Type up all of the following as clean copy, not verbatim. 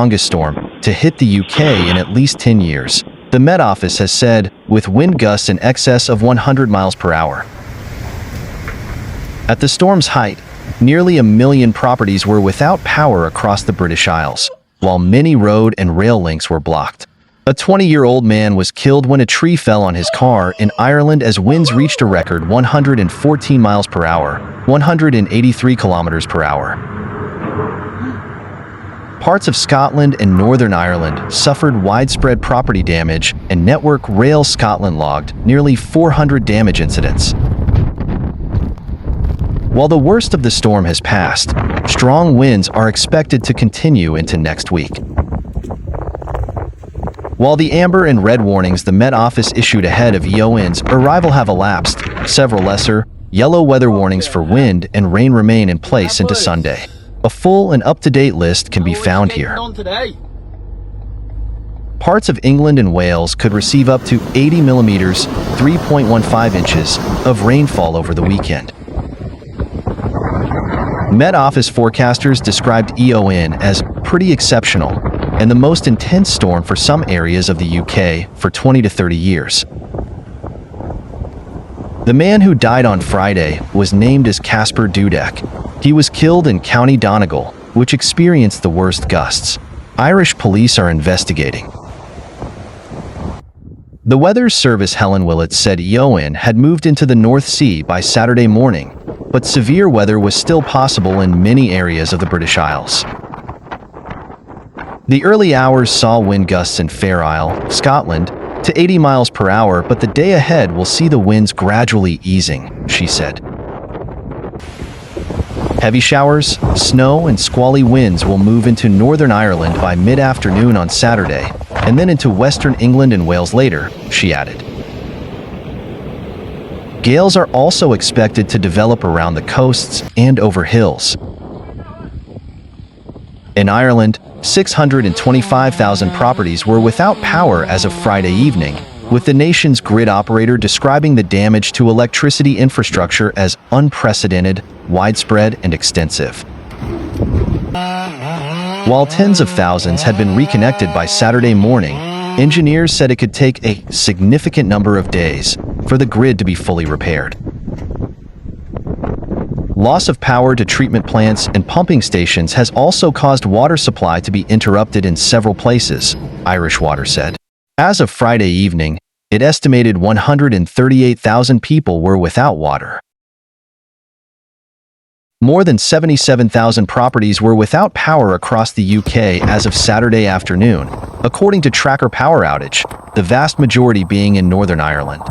strongest storm to hit the UK in at least 10 years, the Met Office has said, with wind gusts in excess of 100 miles per hour. At the storm's height, nearly 1 million properties were without power across the British Isles, while many road and rail links were blocked. A 20-year-old man was killed when a tree fell on his car in Ireland as winds reached a record 114 miles per hour, 183 kilometers per hour. Parts of Scotland and Northern Ireland suffered widespread property damage, and Network Rail Scotland logged nearly 400 damage incidents. While the worst of the storm has passed, strong winds are expected to continue into next week. While the amber and red warnings the Met Office issued ahead of Eowyn's arrival have elapsed, several lesser, yellow weather warnings for wind and rain remain in place into Sunday. A full and up-to-date list can be found here. Parts of England and Wales could receive up to 80 millimeters, 3.15 inches, of rainfall over the weekend. Met Office forecasters described Eowyn as pretty exceptional and the most intense storm for some areas of the UK for 20 to 30 years. The man who died on Friday was named as Kacper Dudek. He was killed in County Donegal, which experienced the worst gusts. Irish police are investigating. The Weather Service Helen Willett said Eowyn had moved into the North Sea by Saturday morning, but severe weather was still possible in many areas of the British Isles. The early hours saw wind gusts in Fair Isle, Scotland, to 80 miles per hour, but the day ahead will see the winds gradually easing, she said. Heavy showers, snow, and squally winds will move into Northern Ireland by mid-afternoon on Saturday, and then into Western England and Wales later, she added. Gales are also expected to develop around the coasts and over hills. In Ireland, 625,000 properties were without power as of Friday evening, with the nation's grid operator describing the damage to electricity infrastructure as unprecedented, widespread, and extensive. While tens of thousands had been reconnected by Saturday morning, engineers said it could take a significant number of days for the grid to be fully repaired. Loss of power to treatment plants and pumping stations has also caused water supply to be interrupted in several places, Irish Water said. As of Friday evening, it estimated 138,000 people were without water. More than 77,000 properties were without power across the UK as of Saturday afternoon, according to Tracker Power Outage, the vast majority being in Northern Ireland.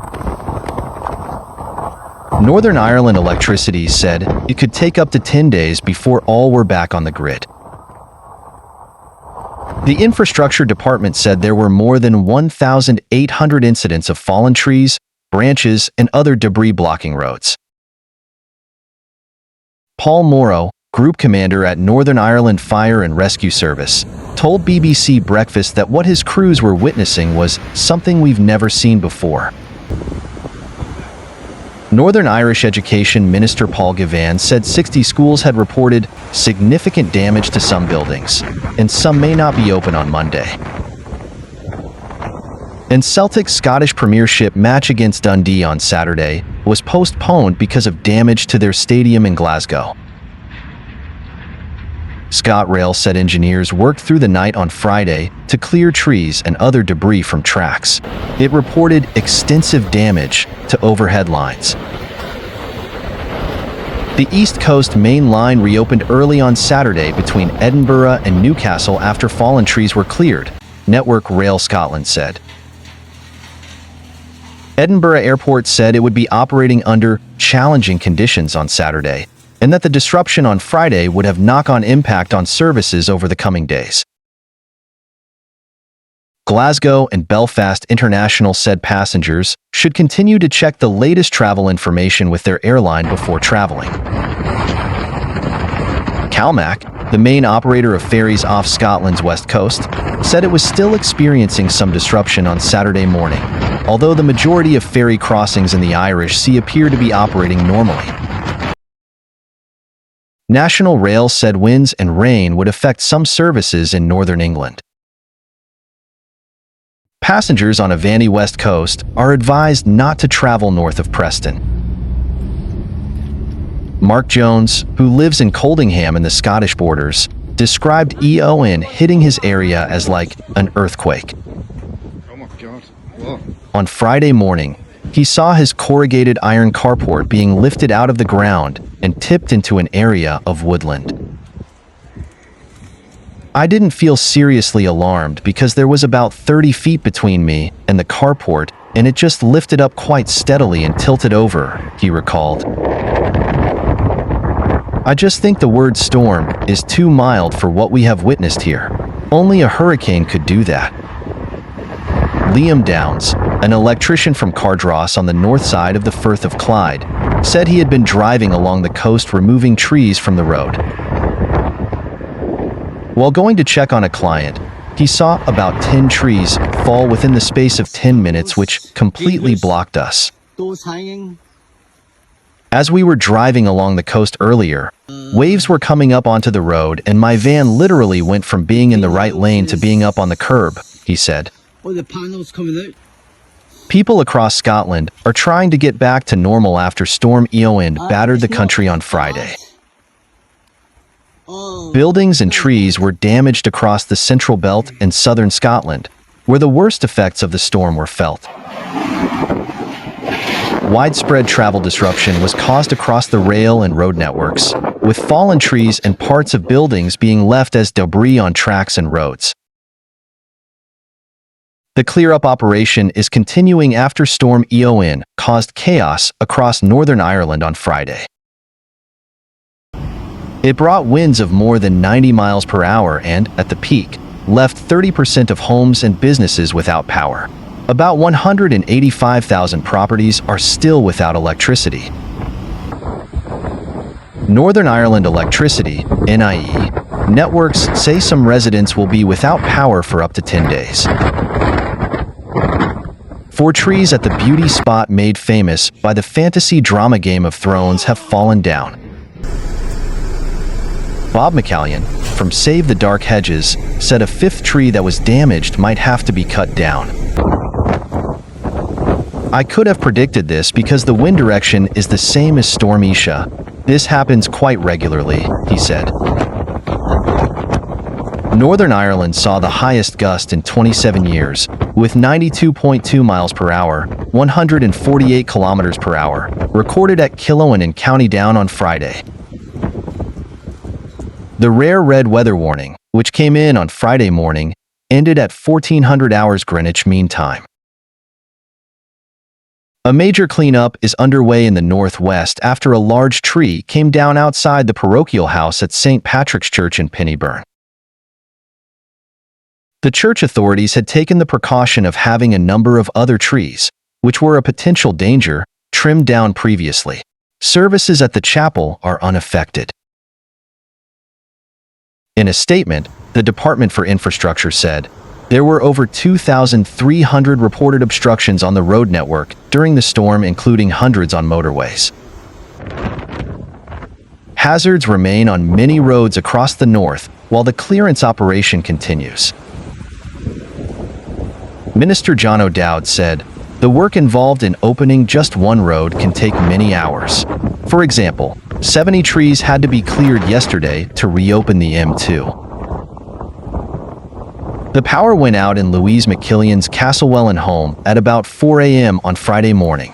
Northern Ireland Electricity said it could take up to 10 days before all were back on the grid. The infrastructure department said there were more than 1,800 incidents of fallen trees, branches, and other debris blocking roads. Paul Morrow, group commander at Northern Ireland Fire and Rescue Service, told BBC Breakfast that what his crews were witnessing was something we've never seen before. Northern Irish Education Minister Paul Gavan said 60 schools had reported significant damage to some buildings, and some may not be open on Monday. And Celtic's Scottish Premiership match against Dundee on Saturday was postponed because of damage to their stadium in Glasgow. ScotRail said engineers worked through the night on Friday to clear trees and other debris from tracks. It reported extensive damage to overhead lines. The East Coast Main Line reopened early on Saturday between Edinburgh and Newcastle after fallen trees were cleared, Network Rail Scotland said. Edinburgh Airport said it would be operating under challenging conditions on Saturday, and that the disruption on Friday would have knock-on impact on services over the coming days. Glasgow and Belfast International said passengers should continue to check the latest travel information with their airline before traveling. CalMac, the main operator of ferries off Scotland's west coast, said it was still experiencing some disruption on Saturday morning, although the majority of ferry crossings in the Irish Sea appear to be operating normally. National Rail said winds and rain would affect some services in northern England. Passengers on Avani West Coast are advised not to travel north of Preston. Mark Jones, who lives in Coldingham in the Scottish borders, described Eowyn hitting his area as like an earthquake. Oh my God. Whoa. On Friday morning, he saw his corrugated iron carport being lifted out of the ground and tipped into an area of woodland. I didn't feel seriously alarmed because there was about 30 feet between me and the carport, and it just lifted up quite steadily and tilted over, he recalled. I just think the word storm is too mild for what we have witnessed here. Only a hurricane could do that. Liam Downs, an electrician from Cardross on the north side of the Firth of Clyde, said he had been driving along the coast removing trees from the road. While going to check on a client, he saw about 10 trees fall within the space of 10 minutes, which completely blocked us. As we were driving along the coast earlier, waves were coming up onto the road and my van literally went from being in the right lane to being up on the curb, he said. The panels coming out. People across Scotland are trying to get back to normal after Storm Eowyn battered the country on Friday. Buildings and trees were damaged across the Central Belt and southern Scotland, where the worst effects of the storm were felt. Widespread travel disruption was caused across the rail and road networks, with fallen trees and parts of buildings being left as debris on tracks and roads. The clear-up operation is continuing after Storm Eowyn caused chaos across Northern Ireland on Friday. It brought winds of more than 90 miles per hour and, at the peak, left 30% of homes and businesses without power. About 185,000 properties are still without electricity. Northern Ireland Electricity, NIE, networks say some residents will be without power for up to 10 days. 4 trees at the beauty spot made famous by the fantasy drama Game of Thrones have fallen down. Bob McCallion, from Save the Dark Hedges, said a 5th tree that was damaged might have to be cut down. I could have predicted this because the wind direction is the same as Storm Isha. This happens quite regularly, he said. Northern Ireland saw the highest gust in 27 years, with 92.2 miles per hour, 148 kilometers per hour, recorded at Kilowan in County Down on Friday. The rare red weather warning, which came in on Friday morning, ended at 1400 hours Greenwich Mean Time. A major cleanup is underway in the northwest after a large tree came down outside the parochial house at St. Patrick's Church in Pennyburn. The church authorities had taken the precaution of having a number of other trees, which were a potential danger, trimmed down previously. Services at the chapel are unaffected. In a statement, the Department for Infrastructure said, there were over 2,300 reported obstructions on the road network during the storm, including hundreds on motorways. Hazards remain on many roads across the north while the clearance operation continues. Minister John O'Dowd said, the work involved in opening just one road can take many hours. For example, 70 trees had to be cleared yesterday to reopen the M2. The power went out in Louise McKillion's Castlewellan home at about 4 a.m. on Friday morning.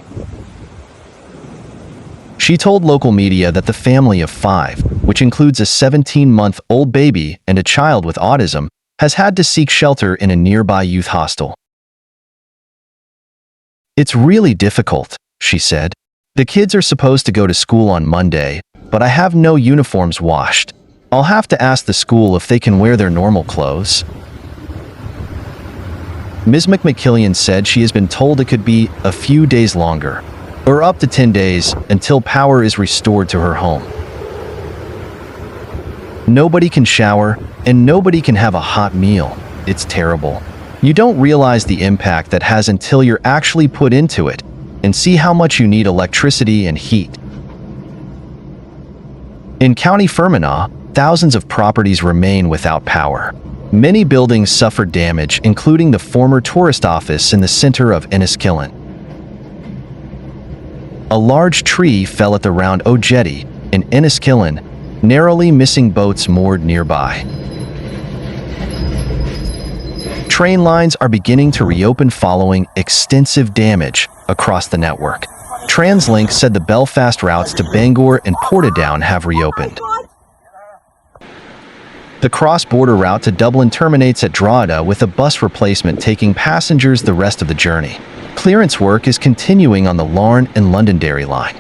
She told local media that the family of 5, which includes a 17-month-old baby and a child with autism, has had to seek shelter in a nearby youth hostel. It's really difficult, she said. The kids are supposed to go to school on Monday, but I have no uniforms washed. I'll have to ask the school if they can wear their normal clothes. Ms. McMillan said she has been told it could be a few days longer, or up to 10 days, until power is restored to her home. Nobody can shower, and nobody can have a hot meal. It's terrible. You don't realize the impact that has until you're actually put into it, and see how much you need electricity and heat. In County Fermanagh, thousands of properties remain without power. Many buildings suffered damage, including the former tourist office in the center of Enniskillen. A large tree fell at the Round O Jetty in Enniskillen, narrowly missing boats moored nearby. Train lines are beginning to reopen following extensive damage across the network. TransLink said the Belfast routes to Bangor and Portadown have reopened. The cross-border route to Dublin terminates at Drogheda, with a bus replacement taking passengers the rest of the journey. Clearance work is continuing on the Larne and Londonderry line.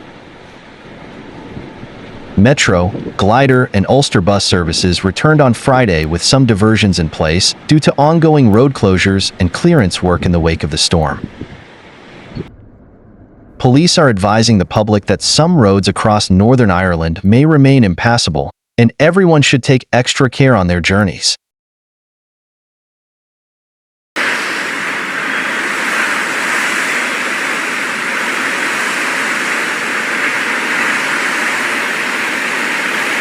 Metro, Glider, and Ulster bus services returned on Friday, with some diversions in place due to ongoing road closures and clearance work in the wake of the storm. Police are advising the public that some roads across Northern Ireland may remain impassable, and everyone should take extra care on their journeys.